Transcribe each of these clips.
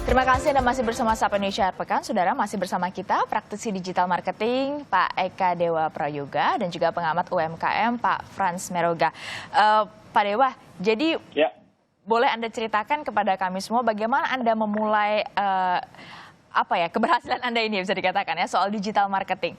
Terima kasih Anda masih bersama Sapa Indonesia Pekan. Saudara, masih bersama kita praktisi digital marketing Pak Eka Dewa Prayoga dan juga pengamat UMKM Pak Frans Meroga. Pak Dewa, jadi boleh Anda ceritakan kepada kami semua bagaimana Anda memulai keberhasilan Anda ini bisa dikatakan ya soal digital marketing?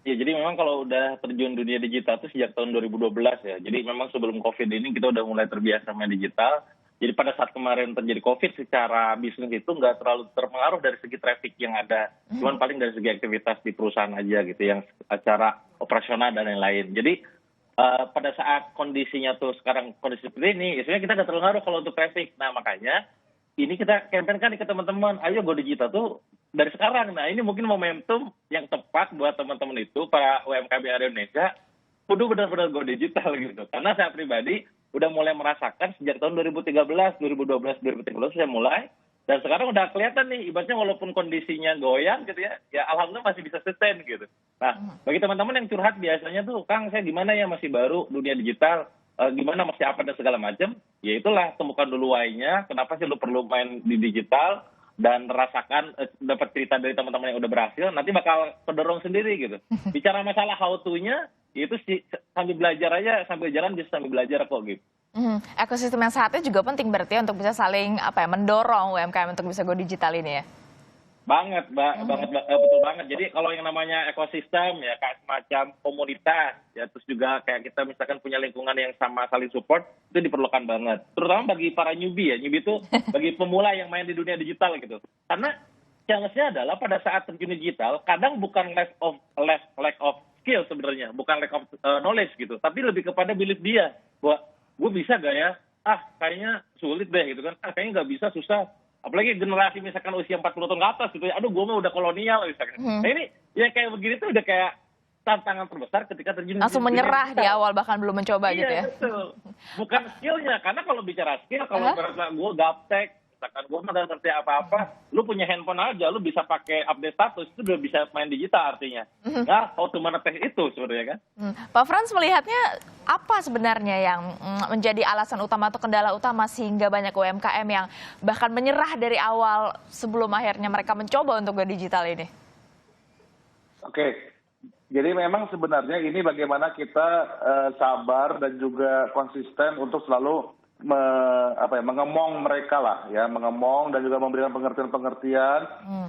Ya, jadi memang kalau udah terjun dunia digital itu sejak tahun 2012 ya. Jadi memang sebelum COVID ini kita udah mulai terbiasa main digital. Jadi pada saat kemarin terjadi COVID, secara bisnis itu nggak terlalu terpengaruh dari segi traffic yang ada. Cuman paling dari segi aktivitas di perusahaan aja gitu, yang secara operasional dan lain-lain. Jadi pada saat kondisinya tuh sekarang kondisi seperti ini, sebenarnya kita nggak terlalu ngaruh kalau untuk traffic. Nah makanya ini kita campaign kan ke teman-teman, ayo go digital tuh dari sekarang. Nah ini mungkin momentum yang tepat buat teman-teman itu, para UMKM di Indonesia, kudu benar-benar go digital gitu. Karena saya pribadi udah mulai merasakan sejak tahun 2013, 2012, 2013 saya mulai. Dan sekarang udah kelihatan nih, ibaratnya walaupun kondisinya goyang gitu ya, ya alhamdulillah masih bisa sustain gitu. Nah, bagi teman-teman yang curhat biasanya tuh, Kang saya gimana ya masih baru dunia digital, gimana masih apa dan segala macam, ya itulah temukan dulu why-nya, kenapa sih lu perlu main di digital, dan rasakan, dapat cerita dari teman-teman yang udah berhasil, nanti bakal kedorong sendiri gitu. Bicara masalah how to-nya, itu sambil belajar aja, sambil jalan bisa sambil belajar kok gitu. Ekosistem yang sehatnya juga penting berarti ya, untuk bisa saling mendorong UMKM untuk bisa go digital ini ya? Banget, betul banget. Jadi kalau yang namanya ekosistem ya kayak semacam komunitas ya, terus juga kayak kita misalkan punya lingkungan yang sama saling support, itu diperlukan banget. Terutama bagi para newbie ya, newbie itu bagi pemula yang main di dunia digital gitu. Karena challenge-nya adalah pada saat terjun digital, kadang bukan lack of skill sebenarnya, bukan lack of knowledge gitu, tapi lebih kepada belief dia bahwa gue bisa gak ya, kayaknya sulit deh gitu kan, kayaknya nggak bisa, susah. Apalagi generasi misalkan usia 40 tahun ke atas gitu ya, aduh gue mah udah kolonial misalkan. Nah ini ya kayak begini tuh udah kayak tantangan terbesar ketika terjun langsung menyerah di awal bahkan belum mencoba gitu ya? Iya betul, bukan skillnya, karena kalau bicara skill, kalau gue gaptek, misalkan gue nggak ngerti apa-apa, lu punya handphone aja, lu bisa pakai update status, itu udah bisa main digital artinya. Nah, how to monetize itu sebenarnya kan. Pak Frans melihatnya apa sebenarnya yang menjadi alasan utama atau kendala utama sehingga banyak UMKM yang bahkan menyerah dari awal sebelum akhirnya mereka mencoba untuk go digital ini? Oke, jadi memang sebenarnya ini bagaimana kita sabar dan juga konsisten untuk selalu mengemong mereka lah ya, mengemong dan juga memberikan pengertian-pengertian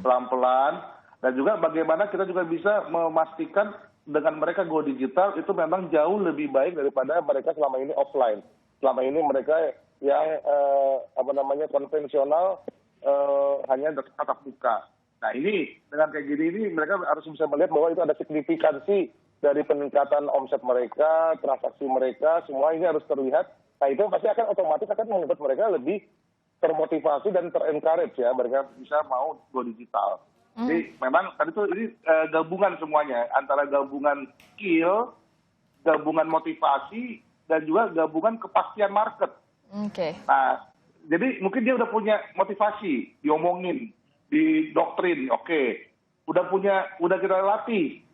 pelan-pelan, dan juga bagaimana kita juga bisa memastikan dengan mereka go digital itu memang jauh lebih baik daripada mereka selama ini offline. Selama ini mereka yang konvensional hanya tatap muka. Nah ini dengan kayak gini ini mereka harus bisa melihat bahwa itu ada signifikansi dari peningkatan omset mereka, transaksi mereka, semua ini harus terlihat. Nah itu pasti akan otomatis akan membuat mereka lebih termotivasi dan terencourage ya, mereka bisa mau go digital. Jadi memang tadi tuh ini gabungan semuanya, antara gabungan skill, gabungan motivasi, dan juga gabungan kepastian market. Nah jadi mungkin dia udah punya motivasi, diomongin, didoktrin, udah kita latih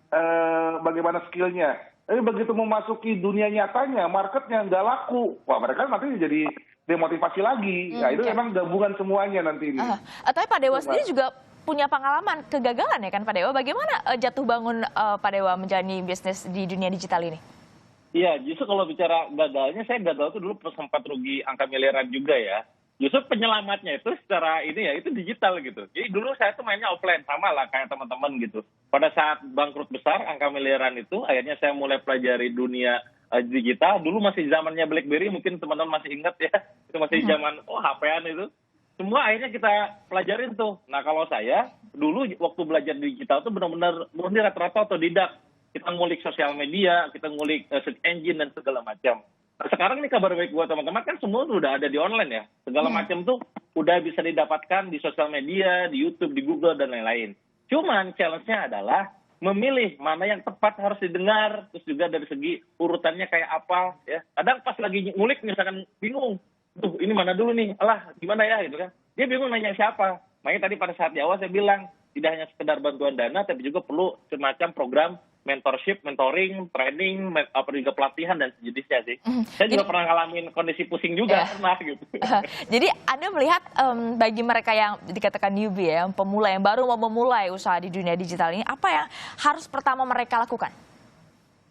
bagaimana skillnya. Tapi begitu memasuki dunia nyatanya, marketnya nggak laku, wah mereka nanti jadi demotivasi lagi. Nah itu memang gabungan semuanya nanti ini. Tapi Pak Dewa sendiri juga punya pengalaman kegagalan ya kan Pak Dewa? Bagaimana jatuh bangun Pak Dewa menjalani bisnis di dunia digital ini? Iya, justru kalau bicara gagalnya, saya gagal tuh dulu sempat rugi angka miliaran juga ya. Justru penyelamatnya itu secara ini ya, itu digital gitu. Jadi dulu saya tuh mainnya offline, sama lah kayak teman-teman gitu. Pada saat bangkrut besar, angka miliaran itu, akhirnya saya mulai pelajari dunia digital. Dulu masih zamannya BlackBerry, mungkin teman-teman masih ingat ya. Itu masih zaman, HP-an itu. Semua akhirnya kita pelajarin tuh. Nah kalau saya, dulu waktu belajar digital tuh benar-benar murni rata-rata otodidak. Kita ngulik sosial media, kita ngulik search engine dan segala macam. Nah sekarang nih kabar baik buat teman-teman kan semua udah ada di online ya. Segala macam tuh udah bisa didapatkan di sosial media, di YouTube, di Google, dan lain-lain. Cuman challenge-nya adalah memilih mana yang tepat harus didengar, terus juga dari segi urutannya kayak apa ya. Kadang pas lagi ngulik misalkan bingung, tuh ini mana dulu nih, alah gimana ya gitu kan. Dia bingung nanya siapa. Makanya tadi pada saat di awal saya bilang, tidak hanya sekedar bantuan dana, tapi juga perlu semacam program mentorship, mentoring, training, apa juga pelatihan dan sejenisnya sih. Saya juga pernah ngalamin kondisi pusing juga pernah gitu. Jadi Anda melihat bagi mereka yang dikatakan newbie ya, yang pemula yang baru mau memulai usaha di dunia digital ini, apa yang harus pertama mereka lakukan?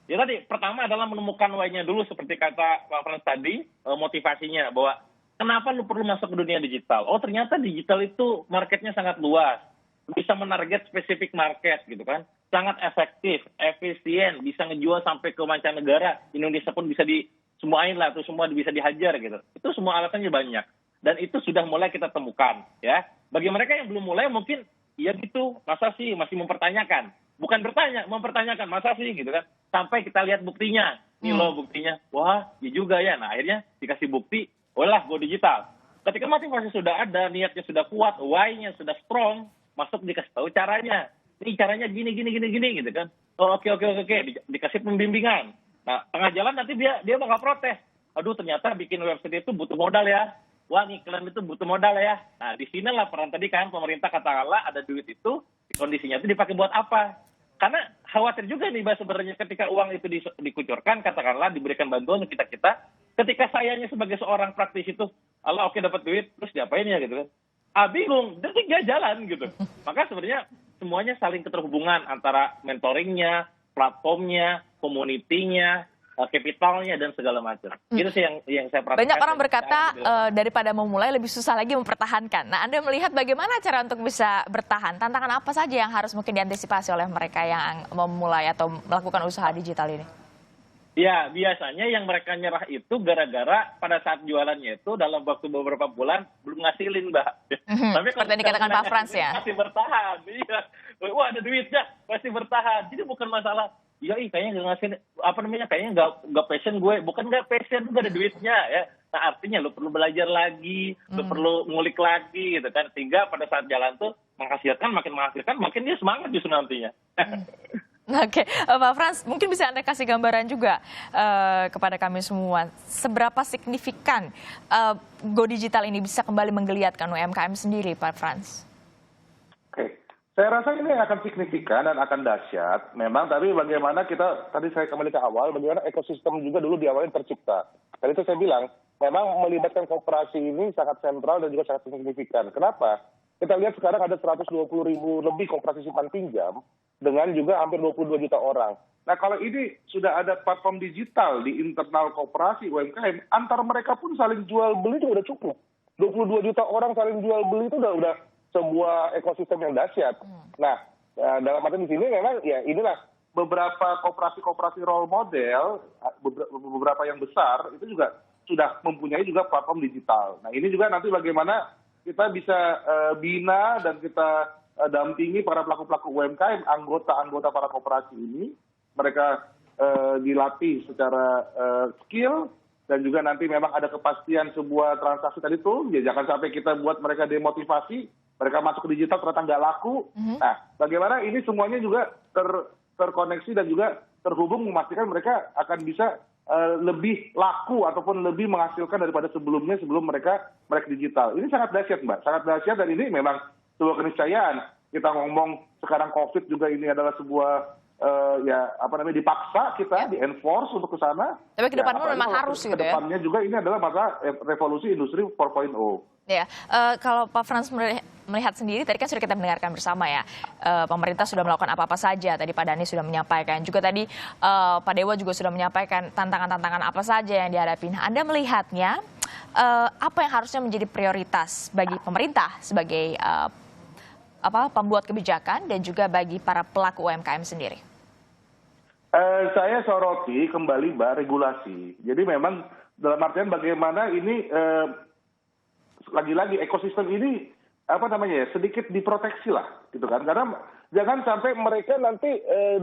Ya tadi, pertama adalah menemukan why-nya dulu seperti kata Pak Frans tadi, motivasinya bahwa kenapa lu perlu masuk ke dunia digital? Oh ternyata digital itu marketnya sangat luas, bisa menarget spesifik market gitu kan, sangat efektif, efisien, bisa ngejual sampai ke mancanegara, Indonesia pun bisa semuain lah, tuh semua bisa dihajar gitu. Itu semua alasannya banyak dan itu sudah mulai kita temukan ya. Bagi mereka yang belum mulai mungkin ya gitu, masa sih masih mempertanyakan. Bukan bertanya, mempertanyakan masa sih gitu kan. Sampai kita lihat buktinya. Nih loh buktinya. Wah, iya juga ya. Nah, akhirnya dikasih bukti, oh lah, go digital. Ketika motivasi sudah ada, niatnya sudah kuat, why-nya sudah strong, masuk dikasih tahu caranya. Ini caranya gini gitu kan. Oh, oke. Dikasih pembimbingan. Nah, tengah jalan nanti dia bakal protes. Aduh, ternyata bikin website itu butuh modal ya. Wah, iklan itu butuh modal ya. Nah, di sinilah peran tadi kan pemerintah katakanlah ada duit itu, kondisinya itu dipakai buat apa? Karena khawatir juga nih Mbak sebenarnya ketika uang itu dikucurkan, katakanlah diberikan bantuan untuk kita, ketika sayanya sebagai seorang praktisi itu, Allah oke dapat duit, terus diapain ya gitu kan. Bingung, detik dia jalan gitu. Maka sebenarnya semuanya saling keterhubungan antara mentoringnya, platformnya, community-nya, kapitalnya dan segala macam. Itu sih yang saya perhatikan. Banyak orang berkata daripada memulai lebih susah lagi mempertahankan. Nah, Anda melihat bagaimana cara untuk bisa bertahan? Tantangan apa saja yang harus mungkin diantisipasi oleh mereka yang memulai atau melakukan usaha digital ini? Ya, biasanya yang mereka nyerah itu gara-gara pada saat jualannya itu dalam waktu beberapa bulan belum ngasilin, Mbak. Tapi seperti yang dikatakan Pak Frans ya? Masih bertahan, iya. Wah, ada duitnya, masih bertahan. Jadi bukan masalah, kayaknya nggak ngasih, kayaknya nggak passion gue. Bukan nggak passion, gue ada duitnya ya. Nah, artinya lo perlu belajar lagi, lo perlu ngulik lagi gitu kan. Sehingga pada saat jalan tuh makin dia semangat justru nantinya. Oke, Pak Frans, mungkin bisa Anda kasih gambaran juga kepada kami semua, seberapa signifikan Go Digital ini bisa kembali menggeliatkan UMKM sendiri, Pak Frans? Oke, saya rasa ini akan signifikan dan akan dahsyat. Memang, tapi bagaimana tadi saya kembali ke awal, bagaimana ekosistem juga dulu di awalnya tercipta. Tadi itu saya bilang, memang melibatkan kooperasi ini sangat sentral dan juga sangat signifikan. Kenapa? Kita lihat sekarang ada 120.000 lebih kooperasi simpan pinjam, dengan juga hampir 22 juta orang. Nah, kalau ini sudah ada platform digital di internal koperasi UMKM, antar mereka pun saling jual beli itu udah cukup. 22 juta orang saling jual beli itu udah sebuah ekosistem yang dahsyat. Nah, dalam arti di sini memang ya inilah beberapa koperasi role model, beberapa yang besar itu juga sudah mempunyai juga platform digital. Nah, ini juga nanti bagaimana kita bisa bina dan kita dampingi para pelaku-pelaku UMKM, anggota-anggota para koperasi ini, mereka dilatih secara skill dan juga nanti memang ada kepastian sebuah transaksi tadi tuh, ya jangan sampai kita buat mereka demotivasi, mereka masuk ke digital ternyata nggak laku. Nah, bagaimana ini semuanya juga terkoneksi dan juga terhubung memastikan mereka akan bisa lebih laku ataupun lebih menghasilkan daripada sebelum mereka digital. Ini sangat dahsyat, Mbak, sangat dahsyat dan ini memang sebuah keniscayaan. Kita ngomong sekarang COVID juga ini adalah sebuah dipaksa kita di-enforce untuk ke sana. Tapi ke depan memang harus gitu ya. Kedepannya juga ini adalah masa revolusi industri 4.0. Ya, kalau Pak Frans melihat sendiri, tadi kan sudah kita mendengarkan bersama ya, pemerintah sudah melakukan apa-apa saja, tadi Pak Dhani sudah menyampaikan, juga tadi Pak Dewa juga sudah menyampaikan tantangan-tantangan apa saja yang dihadapi. Nah, Anda melihatnya, apa yang harusnya menjadi prioritas bagi pemerintah sebagai pembuat kebijakan dan juga bagi para pelaku UMKM sendiri? Saya soroti kembali, Mbak, regulasi. Jadi memang dalam artian bagaimana ini lagi-lagi ekosistem ini sedikit diproteksi lah, gitu kan? Karena jangan sampai mereka nanti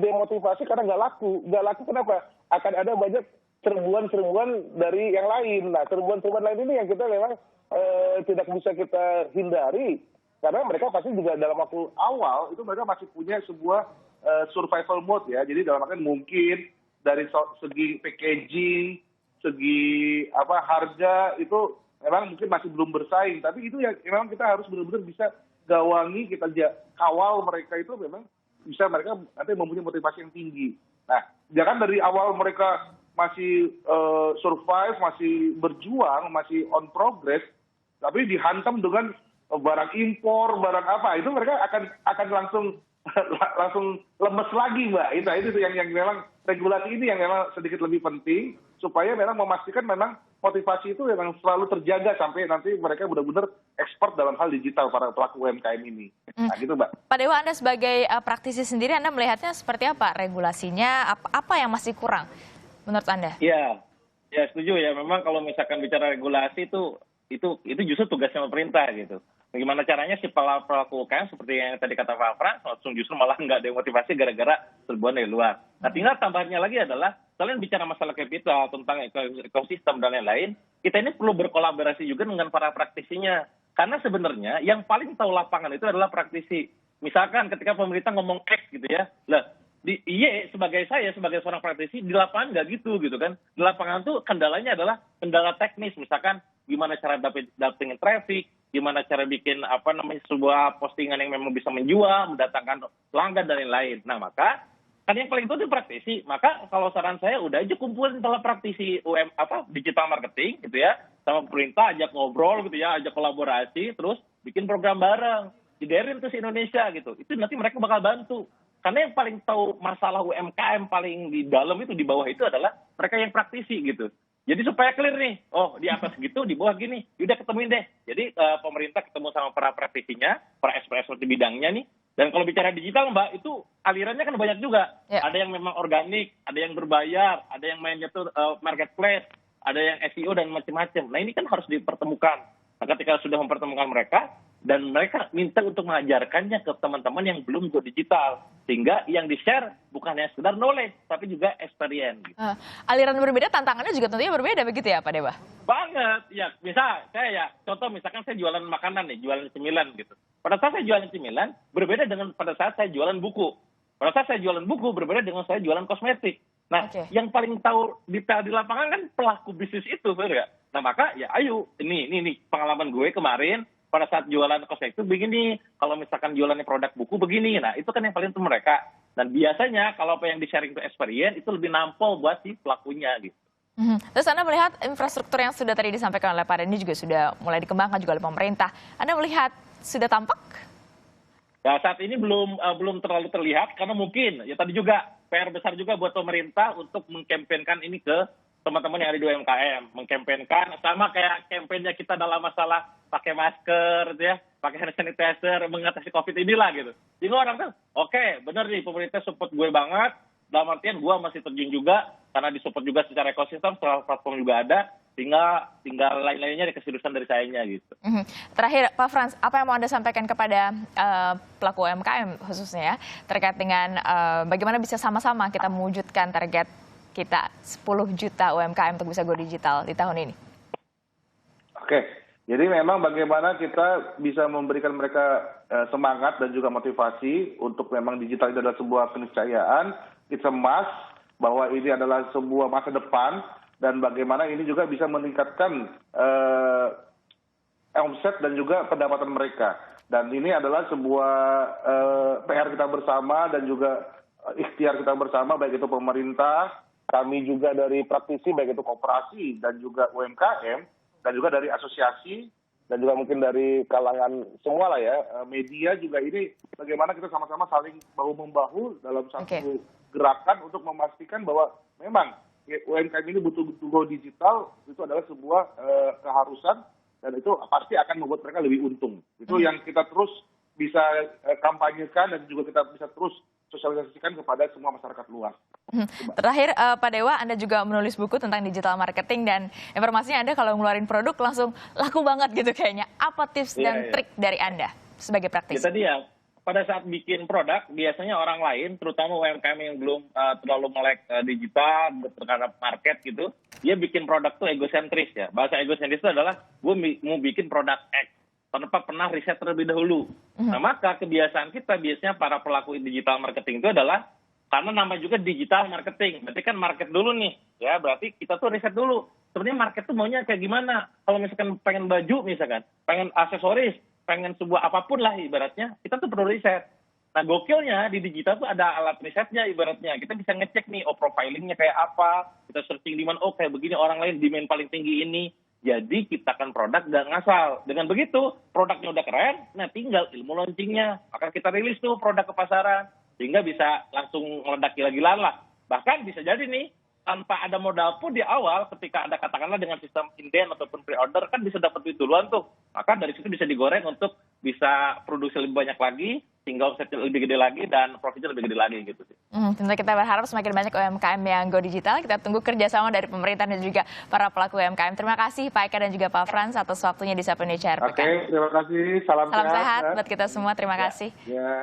demotivasi karena nggak laku. Nggak laku kenapa? Akan ada banyak serbuan-serbuan dari yang lain. Nah, serbuan-serbuan lain ini yang kita memang tidak bisa kita hindari. Karena mereka pasti juga dalam waktu awal itu mereka masih punya sebuah survival mode ya. Jadi dalam artian mungkin dari segi packaging, segi harga itu memang mungkin masih belum bersaing. Tapi itu yang memang kita harus benar-benar bisa gawangi, kita kawal mereka itu memang bisa mereka nanti mempunyai motivasi yang tinggi. Nah, jangan dari awal mereka masih survive, masih berjuang, masih on progress, tapi dihantam dengan barang impor, barang apa, itu mereka akan langsung langsung lemes lagi, Mbak. Itu yang memang regulasi ini yang memang sedikit lebih penting supaya memang memastikan memang motivasi itu memang selalu terjaga sampai nanti mereka benar-benar ekspor dalam hal digital para pelaku UMKM ini. Nah, gitu, Mbak. Pak Dewa, Anda sebagai praktisi sendiri, Anda melihatnya seperti apa regulasinya? Apa yang masih kurang menurut Anda? Iya, ya setuju ya. Memang kalau misalkan bicara regulasi itu justru tugasnya pemerintah gitu. Bagaimana caranya si pelaku UKM seperti yang tadi kata Pak Frans, langsung justru malah nggak demotivasi gara-gara serbuan dari luar. Nah, tinggal tambahannya lagi adalah kalian bicara masalah kapital tentang ekosistem dan lain-lain, kita ini perlu berkolaborasi juga dengan para praktisinya. Karena sebenarnya yang paling tahu lapangan itu adalah praktisi. Misalkan ketika pemerintah ngomong X gitu ya, lah sebagai seorang praktisi di lapangan nggak gitu kan. Di lapangan tuh kendalanya adalah kendala teknis, misalkan gimana cara dapetin traffic, gimana cara bikin sebuah postingan yang memang bisa menjual, mendatangkan pelanggan dan lain-lain. Nah, maka kan yang paling itu praktisi. Maka kalau saran saya udah aja kumpulin para praktisi digital marketing gitu ya, sama pemerintah, ajak ngobrol gitu ya, ajak kolaborasi, terus bikin program bareng, diderin tuh si Indonesia gitu. Itu nanti mereka bakal bantu. Karena yang paling tahu masalah UMKM paling di dalam itu, di bawah itu adalah mereka yang praktisi gitu. Jadi supaya clear nih, oh di atas gitu, di bawah gini, udah ketemuin deh. Jadi pemerintah ketemu sama para praktisinya, para expert di bidangnya nih. Dan kalau bicara digital, Mbak, itu alirannya kan banyak juga. Ya. Ada yang memang organik, ada yang berbayar, ada yang mainnya tuh marketplace, ada yang SEO dan macam-macam. Nah, ini kan harus dipertemukan. Nah, ketika sudah mempertemukan mereka, dan mereka minta untuk mengajarkannya ke teman-teman yang belum go digital. Sehingga yang di-share bukan hanya sekedar knowledge, tapi juga experience. Gitu. Aliran berbeda, tantangannya juga tentunya berbeda begitu ya Pak Dewa? Banget. Ya, contoh misalkan saya jualan makanan nih, jualan cemilan gitu. Pada saat saya jualan cemilan, berbeda dengan pada saat saya jualan buku. Pada saat saya jualan buku, berbeda dengan saya jualan kosmetik. Nah, yang paling tahu detail di lapangan kan pelaku bisnis itu, benar nggak? Nah, maka ya ayo, ini pengalaman gue kemarin, pada saat jualan kosmetik itu begini, kalau misalkan jualannya produk buku begini, nah itu kan yang paling itu mereka. Dan biasanya kalau apa yang di-sharing itu experience, itu lebih nampol buat si pelakunya gitu. Terus Anda melihat infrastruktur yang sudah tadi disampaikan oleh Pak Rendy juga sudah mulai dikembangkan juga oleh pemerintah. Anda melihat sudah tampak? Ya saat ini belum terlalu terlihat, karena mungkin, ya tadi juga PR besar juga buat pemerintah untuk mengkampanyekan ini ke teman-teman yang ada di UMKM, mengkampanyekan sama kayak kampanye kita dalam masalah pakai masker gitu ya, pakai hand sanitizer, mengatasi COVID inilah gitu. Jadi orang kan, oke, bener nih pemerintah support gue banget, dalam artian gue masih terjun juga, karena disupport juga secara ekosistem, secara platform juga ada, tinggal lain-lainnya ada keseriusan dari sayanya gitu. Terakhir, Pak Frans, apa yang mau Anda sampaikan kepada pelaku UMKM khususnya ya, terkait dengan bagaimana bisa sama-sama kita mewujudkan target kita 10 juta UMKM untuk bisa go digital di tahun ini? Oke, jadi memang bagaimana kita bisa memberikan mereka semangat dan juga motivasi untuk memang digital itu adalah sebuah keniscayaan, it's a must, bahwa ini adalah sebuah masa depan, dan bagaimana ini juga bisa meningkatkan omset dan juga pendapatan mereka. Dan ini adalah sebuah PR kita bersama dan juga ikhtiar kita bersama, baik itu pemerintah, kami juga dari praktisi, baik itu koperasi dan juga UMKM, dan juga dari asosiasi, dan juga mungkin dari kalangan semua lah ya, media juga ini, bagaimana kita sama-sama saling bahu-membahu dalam satu gerakan untuk memastikan bahwa memang UMKM ini betul-betul go digital, itu adalah sebuah keharusan, dan itu pasti akan membuat mereka lebih untung. Itu yang kita terus bisa kampanyekan, dan juga kita bisa terus sosialisasikan kepada semua masyarakat luas. Terakhir, Pak Dewa, Anda juga menulis buku tentang digital marketing, dan informasinya Anda kalau ngeluarin produk langsung laku banget gitu kayaknya. Apa tips dan trik dari Anda sebagai praktisi? Ya, tadi ya, pada saat bikin produk, biasanya orang lain, terutama UMKM yang belum terlalu melek digital, terhadap market gitu, dia bikin produk tuh egosentris ya. Bahasa egosentris itu adalah, gue mau bikin produk X, tanpa pernah riset terlebih dahulu. Nah, maka kebiasaan kita biasanya para pelaku digital marketing itu adalah, karena nama juga digital marketing, berarti kan market dulu nih, ya berarti kita tuh riset dulu. Sebenarnya market tuh maunya kayak gimana? Kalau misalkan pengen baju misalkan, pengen aksesoris, pengen sebuah apapun lah ibaratnya, kita tuh perlu riset. Nah, gokilnya di digital tuh ada alat risetnya ibaratnya. Kita bisa ngecek nih, oh profilingnya kayak apa, kita searching di mana, oh kayak begini orang lain demand paling tinggi ini. Jadi ciptakan produk dan ngasal. Dengan begitu, produknya udah keren, nah tinggal ilmu launchingnya. Maka kita rilis tuh produk ke pasaran, sehingga bisa langsung meledak gila-gilaan lah. Bahkan bisa jadi nih, tanpa ada modal pun di awal, ketika ada katakanlah dengan sistem inden ataupun pre-order, kan bisa dapat duit duluan tuh. Maka dari situ bisa digoreng untuk bisa produksi lebih banyak lagi, sehingga omsetnya lebih gede lagi dan profitnya lebih gede lagi gitu sih. Tentu kita berharap semakin banyak UMKM yang go digital. Kita tunggu kerjasama dari pemerintah dan juga para pelaku UMKM. Terima kasih Pak Eka dan juga Pak Frans atas waktunya di Sapa Indonesia Air Pekan. Oke, terima kasih. Salam Salam sehat ya. buat kita semua. Terima kasih. Ya.